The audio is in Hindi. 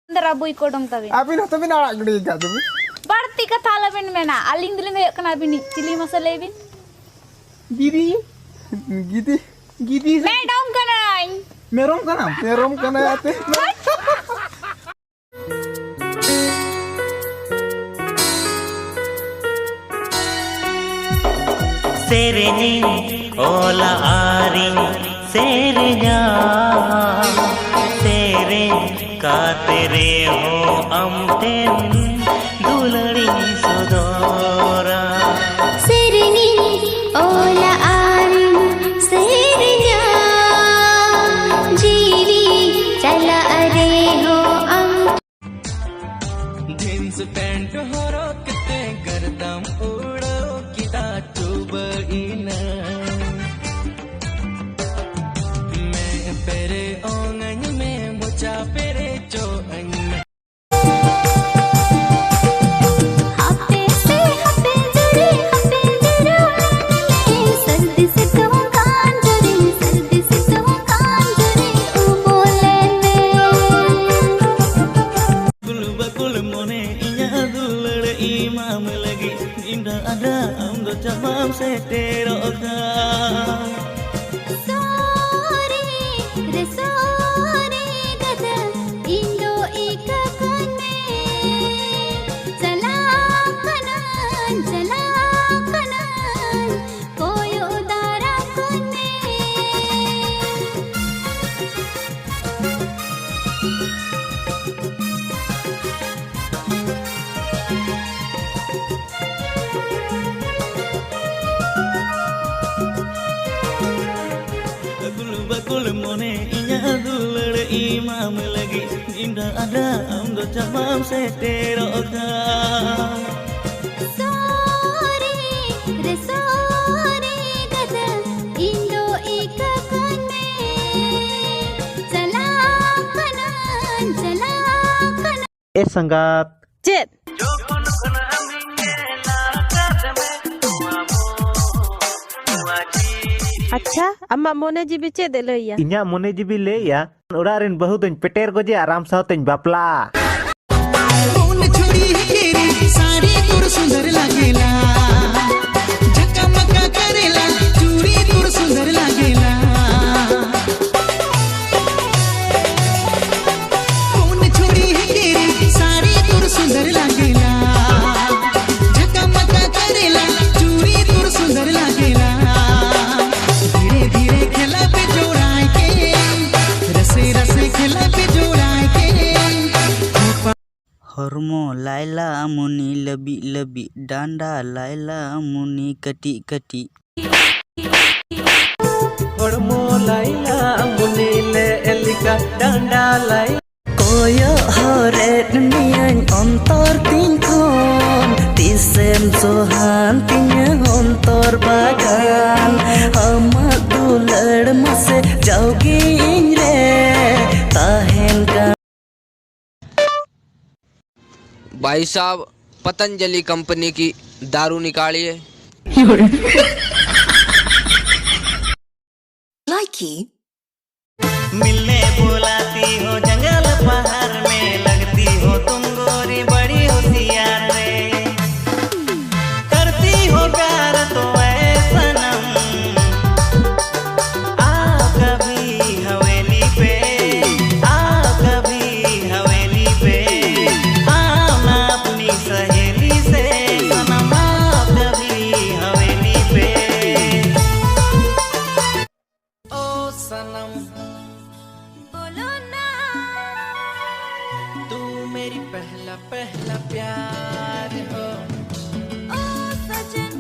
अंदर बुई कोडम तबे अभी ना तभी ना आगड़ी का तुम बढ़ती कथा लबिन मेना अलिंग दिलिन हे कना बिनी चिली मसाले बिन गिरी गिदी गिदी मैडम कनाई मेरोम कना आते सेरेनी ओला आरी सेरया सेरे का तेरे हो अमतेन दुलड़ी सुदोरा सेरेनी ओला आरी सेरया जीवी चला अरे हो अम जींस पैंट हरो किते गर्दम उड़ो किदा चुबईना मैं पेरे ओंगन में मुचा पेरे चो हपे से हपे जरे सर्दी से कहूँ कान जरे सर्दी से कहूँ कान जरे ओ बोले ने कुल बकुल मोने इया दुलड़ इमाम लगी इंदा ada am do jamam se tero ka सोरे रे सोरे गद इंदो एक कने चला कनन कोयो दारा कने bakul mone inya dulur imam lagi inda ada am do jamam se tero ka सोरे रे सोरे गद इंदो एक कने चला कनन e sangat चेत अच्छा अम्मा मोने जी बिचे दे लइया inya mone jibi le ya ora ren bahu don peter goje aram saw ten bapla कौन छोरी केरी साड़ी तोर सुंदर लागेला झकमका करेला चूड़ी तोर सुंदर लागेला कौन छोरी केरी साड़ी तोर सुंदर लागेला झकमका करेला चूड़ी तोर सुंदर लागेला धीरे धीरे खेला पे जोड़ाए के रसे रसे खेला पे जोड़ाए के हरमो लाइला मुनी लबी लबी डांडा लाइला मुनी कटी कटी hormo laila munile elika danda lai कोयो हरे दुनियान अंतर तीन खन तिसेम जोहान तीन अंतर बागान हमा दुलड़ मसे जाओगी इंग्रे ताहेन का भाई साहब पतंजलि कंपनी की दारू निकालिए मिलने बुलाती हो जंगल पहाड़ में लगती हो तुम गोरी बड़ी होशियार रे करती हो प्यार तो ऐ सनम आओ कभी हवेली पे आओ कभी हवेली पे आओ ना अपनी सहेली से सनम आओ कभी हवेली पे ओ सनम बोलो ना तू मेरी पहला पहला प्यार हो ओ सजन